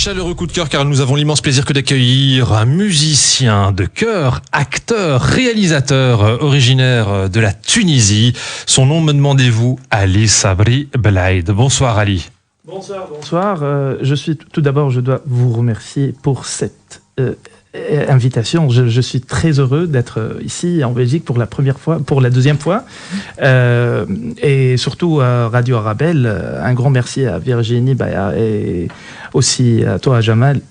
chaleureux coup de cœur car nous avons l'immense plaisir que d'accueillir un musicien de chœur, acteur, réalisateur originaire de la Tunisie. Son nom, me demandez-vous, Ali Sabri Belaïd. Bonsoir Ali. Bonsoir. Je dois vous remercier pour cette invitation. Je suis très heureux d'être ici en Belgique pour la deuxième fois, et surtout à Radio Arabelle. Un grand merci à Virginie Baya et aussi à toi, Jamal.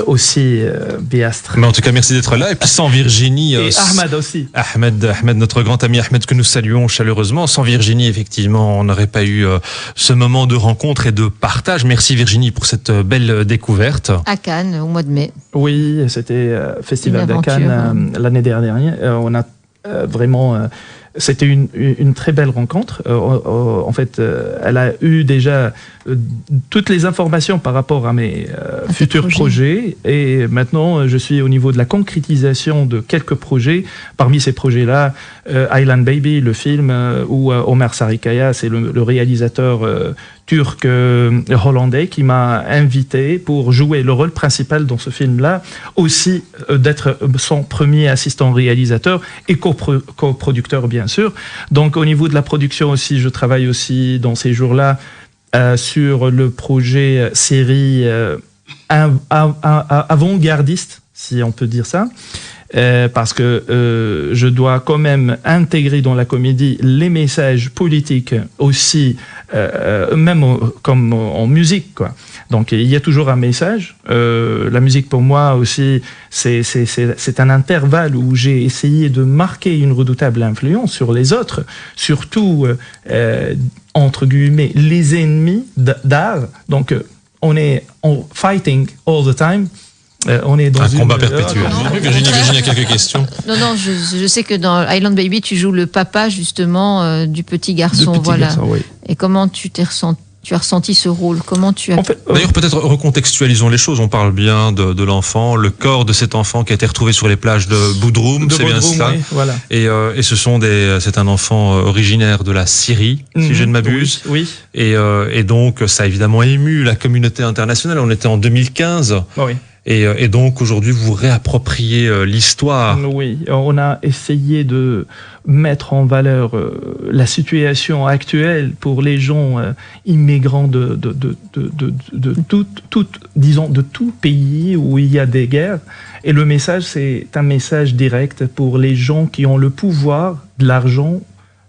Aussi Biastre. Mais en tout cas, merci d'être là. Et puis sans Virginie... Et Ahmed aussi. Ahmed, notre grand ami Ahmed, que nous saluons chaleureusement. Sans Virginie, effectivement, on n'aurait pas eu ce moment de rencontre et de partage. Merci Virginie pour cette belle découverte. À Cannes, au mois de mai. Oui, c'était Festival de Cannes l'année dernière. On a vraiment... C'était une très belle rencontre. En fait, elle a eu déjà toutes les informations par rapport à mes futurs projets. Et maintenant, je suis au niveau de la concrétisation de quelques projets. Parmi ces projets-là, Island Baby, le film où Omer Sarikaya, c'est le réalisateur turc hollandais qui m'a invité pour jouer le rôle principal dans ce film-là, aussi d'être son premier assistant réalisateur et coproducteur bien sûr. Donc au niveau de la production aussi, je travaille aussi dans ces jours-là sur le projet série avant-gardiste, si on peut dire ça. Parce que je dois quand même intégrer dans la comédie les messages politiques aussi, même comme en musique, quoi. Donc il y a toujours un message. La musique pour moi aussi, c'est un intervalle où j'ai essayé de marquer une redoutable influence sur les autres, surtout entre guillemets les ennemis d'art. Donc on est fighting all the time. On est dans un combat perpétuel. Virginie a quelques questions. Non, je sais que dans Island Baby, tu joues le papa justement du petit garçon. Garçon, oui. Et comment tu as ressenti ce rôle? Comment tu as... D'ailleurs, peut-être recontextualisons les choses. On parle bien de l'enfant, le corps de cet enfant qui a été retrouvé sur les plages de Bodrum, c'est bien cela. Oui, voilà. Et c'est un enfant originaire de la Syrie, si je ne m'abuse. Oui. Et donc, ça a évidemment ému la communauté internationale. On était en 2015. Oui. Et donc aujourd'hui vous réappropriez l'histoire. Oui, on a essayé de mettre en valeur la situation actuelle pour les gens immigrants de tout pays où il y a des guerres. Et le message, c'est un message direct pour les gens qui ont le pouvoir de l'argent,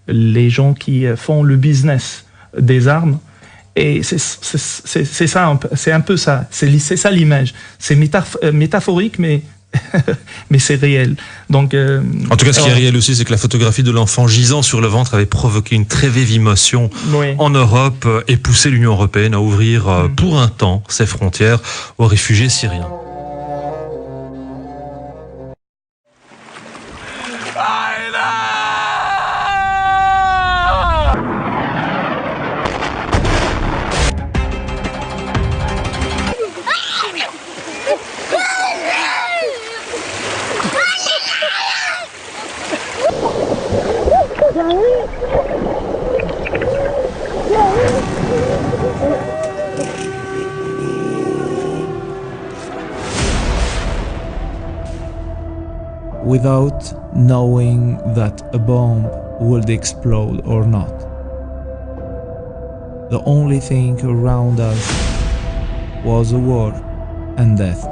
les gens qui font le business des armes. Et c'est ça, c'est un peu ça, c'est ça l'image. C'est métaphorique, mais mais c'est réel. Donc, en tout cas, ce qui est réel aussi, c'est que la photographie de l'enfant gisant sur le ventre avait provoqué une très vive émotion en Europe et poussé l'Union européenne à ouvrir pour un temps ses frontières aux réfugiés syriens. Without knowing that a bomb would explode or not. The only thing around us was a war and death.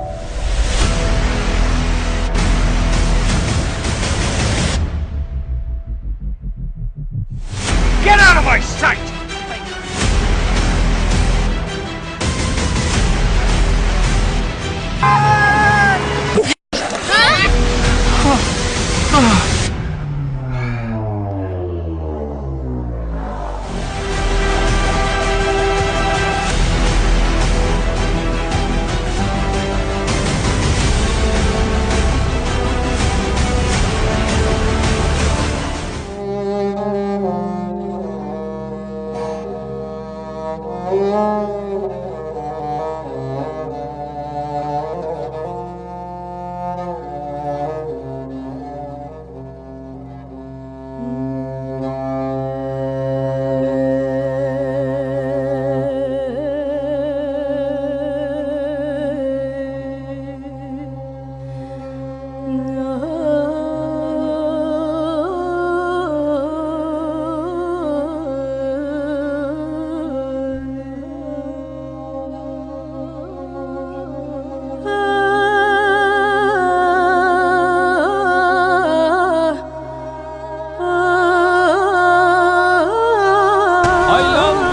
Get out of my sight!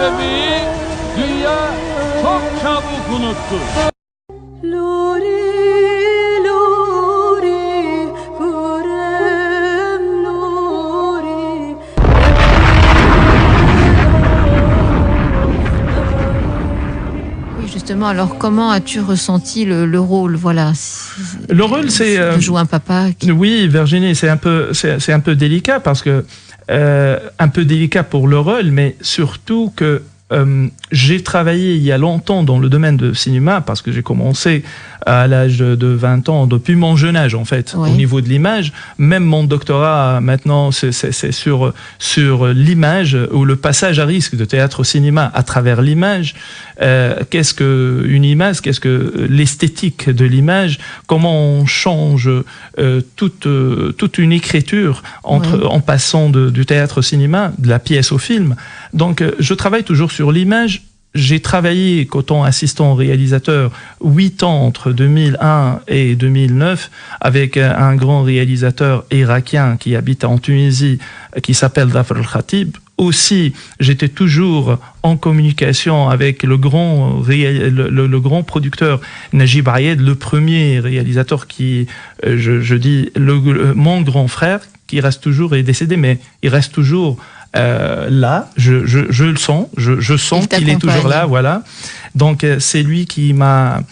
bebeği dünya çok çabuk unuttu. Lori, Lori, Kurem Lori. Oui, justement, alors comment as-tu ressenti le rôle, voilà, Le rôle, c'est de jouer un papa Oui, Virginie, c'est un peu délicat parce que un peu délicat pour le rôle, mais surtout que j'ai travaillé il y a longtemps dans le domaine de cinéma parce que j'ai commencé à l'âge de 20 ans, depuis mon jeune âge en fait, oui. Au niveau de l'image. Même mon doctorat maintenant, c'est sur l'image ou le passage à risque de théâtre au cinéma à travers l'image. Qu'est-ce que une image, qu'est-ce que l'esthétique de l'image, comment on change toute une écriture en passant du théâtre au cinéma, de la pièce au film. Donc je travaille toujours sur l'image. J'ai travaillé qu'autant assistant réalisateur 8 ans entre 2001 et 2009 avec un grand réalisateur irakien qui habite en Tunisie qui s'appelle Dhafar El-Khatib. Aussi, j'étais toujours en communication avec le grand producteur Najib Ayed, le premier réalisateur qui, je dis, mon grand frère, qui reste toujours, est décédé, mais il reste toujours là, je le sens, je sens qu'il est toujours là, voilà. Donc c'est lui qui m'a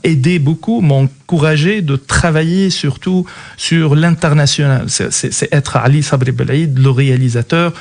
aidé beaucoup, m'a encouragé de travailler surtout sur l'international. C'est être Ali Sabri Belaïd, le réalisateur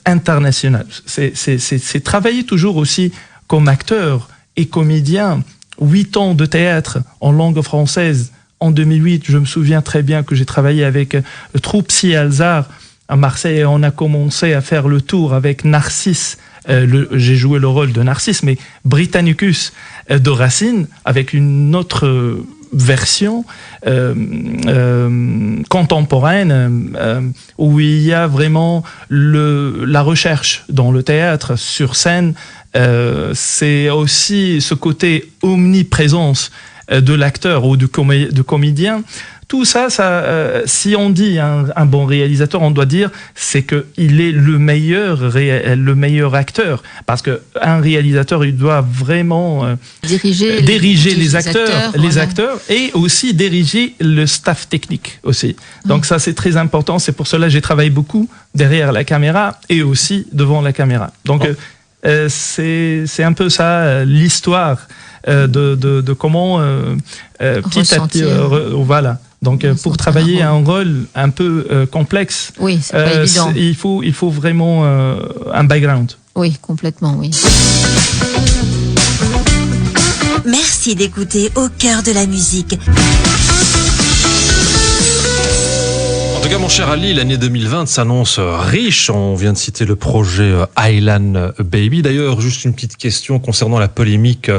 international. C'est travailler toujours aussi comme acteur et comédien. 8 ans de théâtre en langue française. En 2008, je me souviens très bien que j'ai travaillé avec Troupe Si Alzar à Marseille et on a commencé à faire le tour avec Narcisse. J'ai joué le rôle de Narcisse, mais Britannicus de Racine avec une autre version contemporaine où il y a vraiment la recherche dans le théâtre sur scène. C'est aussi ce côté omniprésence de l'acteur ou du comédien. Tout ça, si on dit un bon réalisateur, on doit dire c'est que il est le meilleur acteur, parce que un réalisateur, il doit vraiment diriger les acteurs et aussi diriger le staff technique aussi. Donc ça, c'est très important. C'est pour cela que j'ai travaillé beaucoup derrière la caméra et aussi devant la caméra. Donc c'est un peu ça l'histoire de comment petit à petit voilà. Donc pour travailler un rôle un peu complexe, oui, c'est pas évident. Il faut vraiment un background. Oui, complètement, oui. Merci d'écouter Au cœur de la musique. En tout cas, mon cher Ali, l'année 2020 s'annonce riche. On vient de citer le projet Aylan Baby. D'ailleurs, juste une petite question concernant la polémique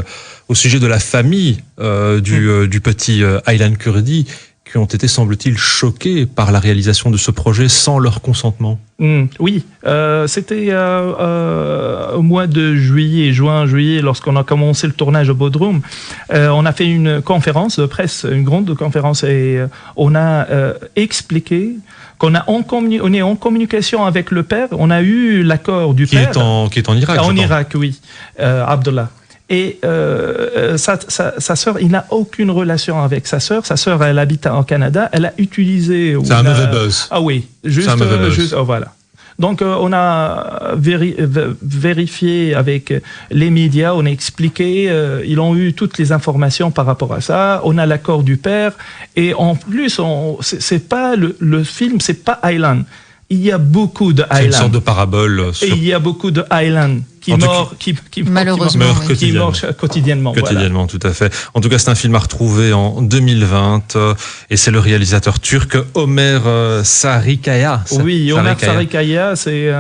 au sujet de la famille du petit Aylan Kurdi, qui ont été, semble-t-il, choqués par la réalisation de ce projet sans leur consentement. Oui, c'était au mois de juin-juillet, lorsqu'on a commencé le tournage au Bodrum. On a fait une conférence de presse, une grande conférence, et on a expliqué qu'on est en communication avec le père. On a eu l'accord du père. Qui est en Irak. En Irak, oui, Abdullah. Et sa sœur, il n'a aucune relation avec sa sœur. Sa sœur, elle habite au Canada. Elle a utilisé... C'est un mauvais buzz. Ah oui, juste voilà. Donc, on a vérifié avec les médias, on a expliqué, ils ont eu toutes les informations par rapport à ça. On a l'accord du père. Et en plus, c'est pas le film, c'est pas Aylan. Il y a beaucoup de Aylan. C'est une sorte de parabole. Et il y a beaucoup de Aylan qui meurent quotidiennement. Quotidiennement, voilà. Tout à fait. En tout cas, c'est un film à retrouver en 2020 et c'est le réalisateur turc Ömer Sarıkaya. Oui, Ömer Sarıkaya, c'est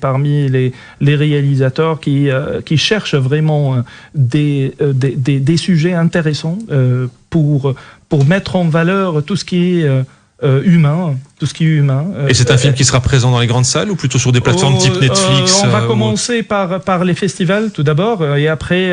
parmi les réalisateurs qui cherchent vraiment des sujets intéressants pour mettre en valeur tout ce qui est humain tout ce qui est humain. Et c'est un film qui sera présent dans les grandes salles ou plutôt sur des plateformes type Netflix? On va commencer par les festivals tout d'abord, et après,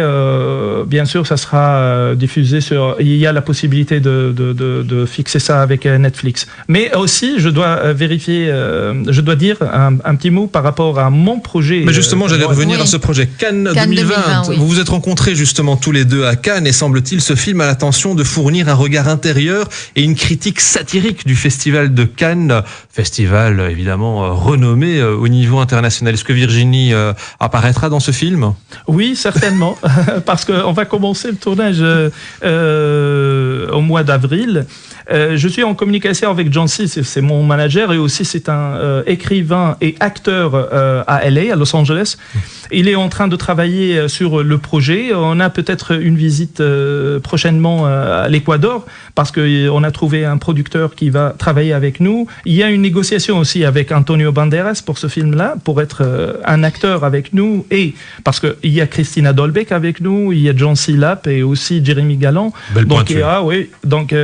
bien sûr, ça sera diffusé sur. Il y a la possibilité de fixer ça avec Netflix. Mais aussi, je dois vérifier, je dois dire un petit mot par rapport à mon projet. Mais justement, j'allais revenir à ce projet Cannes 2020. Oui. Vous vous êtes rencontrés justement tous les deux à Cannes, et semble-t-il, ce film a l'intention de fournir un regard intérieur et une critique satirique du Festival de Cannes. Festival évidemment renommé au niveau international. Est-ce que Virginie apparaîtra dans ce film? Oui, certainement, parce qu'on va commencer le tournage au mois d'avril. Je suis en communication avec John C, c'est mon manager, et aussi c'est un écrivain et acteur à LA, à Los Angeles. Il est en train de travailler sur le projet. On a peut-être une visite prochainement à l'Équateur, parce qu'on a trouvé un producteur qui va travailler avec nous. Il y a une négociation aussi avec Antonio Banderas pour ce film-là, pour être un acteur avec nous, et parce qu'il y a Christina Dolbeck avec nous, il y a John C. Lapp et aussi Jérémy Galland. Belle pointure. Donc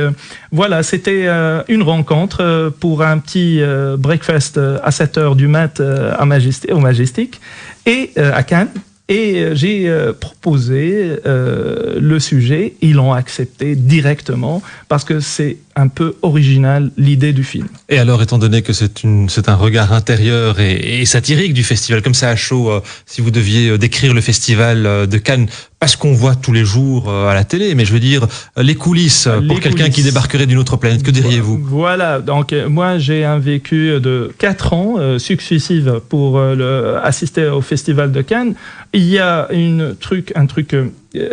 voilà, c'était une rencontre pour un petit breakfast à 7h du mat au Majestic et à Cannes. Et j'ai proposé le sujet, ils l'ont accepté directement parce que c'est un peu original l'idée du film. Et alors, étant donné que c'est un regard intérieur et satirique du festival, comme ça à chaud, si vous deviez décrire le festival de Cannes, pas ce qu'on voit tous les jours à la télé, mais je veux dire les coulisses pour quelqu'un qui débarquerait d'une autre planète, que diriez-vous? Voilà, donc moi j'ai un vécu de 4 ans successifs pour assister au festival de Cannes. Il y a un truc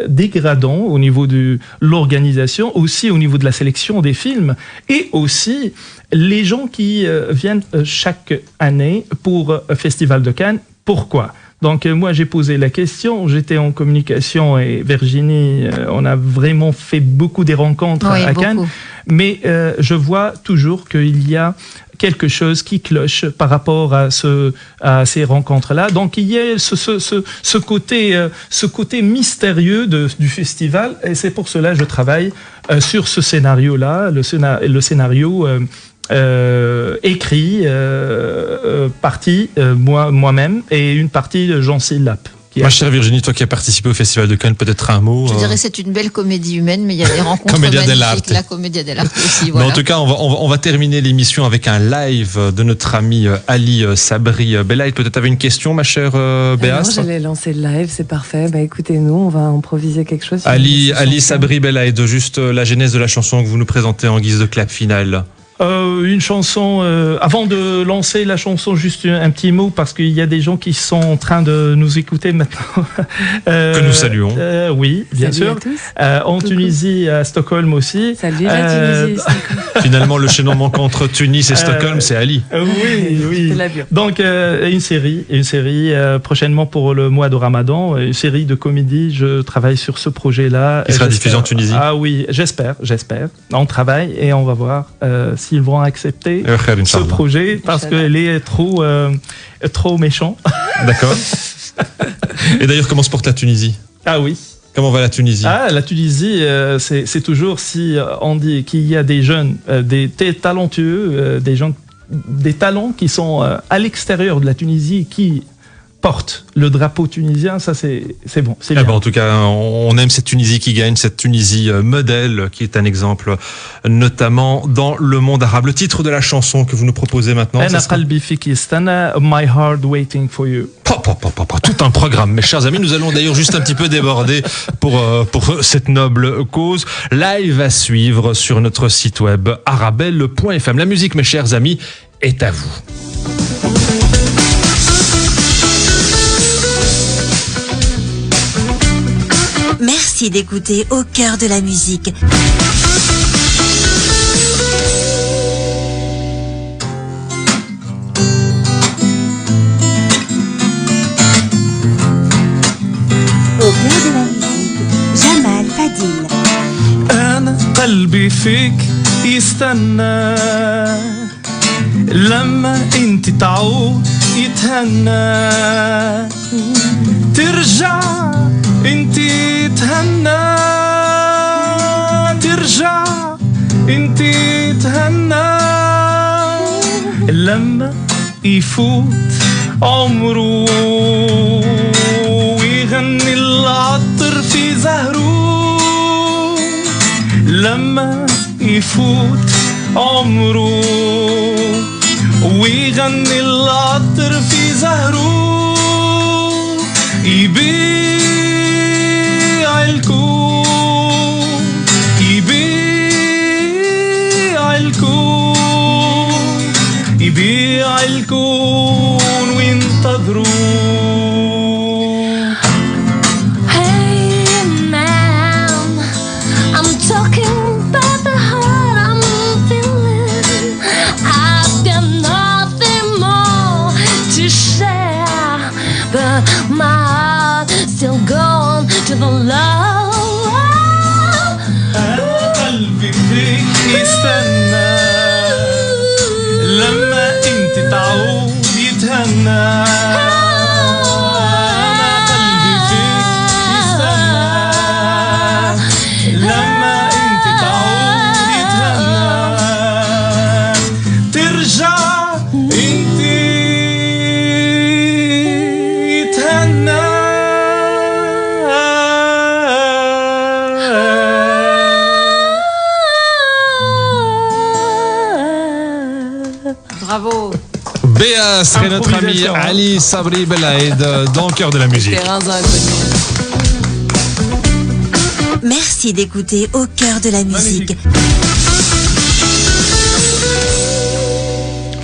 dégradant au niveau de l'organisation, aussi au niveau de la sélection des films, et aussi les gens qui viennent chaque année pour le Festival de Cannes. Pourquoi? Donc moi j'ai posé la question, j'étais en communication et Virginie, on a vraiment fait beaucoup des rencontres à Cannes, mais je vois toujours qu'il y a quelque chose qui cloche par rapport à ces rencontres-là. Donc il y a ce côté mystérieux du festival, et c'est pour cela que je travaille sur ce scénario-là, le scénario écrit, partie moi-même, et une partie de Jean C. Lapp. Ma chère Virginie, toi qui as participé au Festival de Cannes, peut-être un mot. Je dirais c'est une belle comédie humaine, mais il y a des rencontres magnifiques. La Commedia dell'arte aussi. Voilà. Mais en tout cas, on va terminer l'émission avec un live de notre ami Ali Sabri Belaïd. Peut-être tu avais une question, ma chère Béas? Non, j'allais lancer le live, c'est parfait. Écoutez-nous, on va improviser quelque chose. Ali Sabri Belaïd, juste la genèse de la chanson que vous nous présentez en guise de clap final. Une chanson, avant de lancer la chanson, juste un petit mot, parce qu'il y a des gens qui sont en train de nous écouter maintenant. Que nous saluons. Oui, bien sûr. En Tunisie, à Stockholm aussi. Salut la Tunisie. Finalement, le chaînon manquant entre Tunis et Stockholm, c'est Ali. Oui. Donc, une série prochainement pour le mois de Ramadan, une série de comédies. Je travaille sur ce projet-là. Qui sera diffusé en Tunisie. Ah oui, j'espère. On travaille et on va voir s'ils vont accepter ce projet, parce qu'il est trop méchant. D'accord. Et d'ailleurs, comment se porte la Tunisie? Ah oui. Comment va la Tunisie? La Tunisie, c'est toujours, si on dit qu'il y a des jeunes, des talentueux, des talents qui sont à l'extérieur de la Tunisie, qui portent le drapeau tunisien, ça c'est bon, c'est bien. En tout cas, on aime cette Tunisie qui gagne, cette Tunisie modèle, qui est un exemple notamment dans le monde arabe. Le titre de la chanson que vous nous proposez maintenant, c'est My Heart Waiting for You. Tout un programme, mes chers amis. Nous allons d'ailleurs juste un petit peu déborder pour cette noble cause. Live à suivre sur notre site web arabelle.fm. La musique, mes chers amis, est à vous. Merci d'écouter Au cœur de la musique. Au cœur de la musique, Jamal Fadil. أنا قلبي فيك يستنى لما انت تعود يتهنى ترجع انت تهنى ترجع انت تهنى لما يفوت عمره ويغني العطر في زهره لما يفوت عمره ويغني العطر في زهره يبيع الكون يبيع الكون يبيع الكون وينتظروا. Hey man, I'm talking about the heart I'm feeling. I've got nothing more to share, but my heart still gone to the love. قلبي فيك يستنى لما انت تعود يتهنى. انا قلبي فيك يستنى لما انت تعود يتهنى. ترجع انت يتهنى. Bravo. Béa serait notre ami Ali Sabri Belaïd dans Cœur de la musique. Terrains inconnus. Merci d'écouter Au cœur de la musique.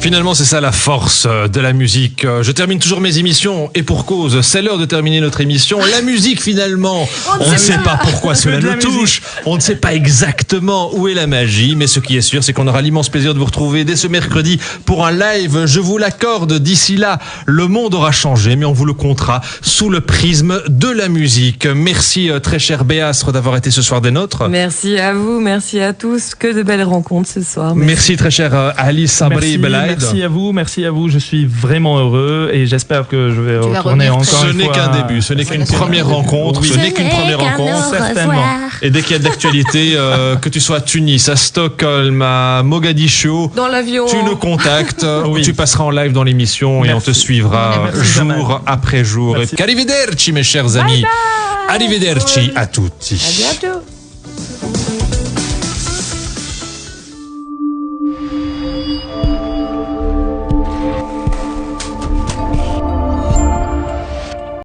Finalement, c'est ça la force de la musique. Je termine toujours mes émissions et pour cause, c'est l'heure de terminer notre émission. La musique, finalement, on ne sait pas pourquoi cela nous touche. On ne sait pas exactement où est la magie, mais ce qui est sûr, c'est qu'on aura l'immense plaisir de vous retrouver dès ce mercredi pour un live. Je vous l'accorde, d'ici là, le monde aura changé, mais on vous le comptera sous le prisme de la musique. Merci très cher Béastre d'avoir été ce soir des nôtres. Merci à vous, merci à tous. Que de belles rencontres ce soir. Merci très cher Ali Sabri Belaïd. Merci à vous. Je suis vraiment heureux et j'espère que je vais retourner encore Ce une n'est fois. qu'un début, ce n'est qu'une première rencontre, Oui. ce n'est qu'une première rencontre. Certainement. Et dès qu'il y a de l'actualité, que tu sois à Tunis, à Stockholm, à Mogadiscio, Dans l'avion. tu nous contactes, Oui. tu passeras en live dans l'émission et on te suivra Merci, jour Jamal. après jour. Merci. Arrivederci mes chers amis. Arrivederci à tutti. À bientôt.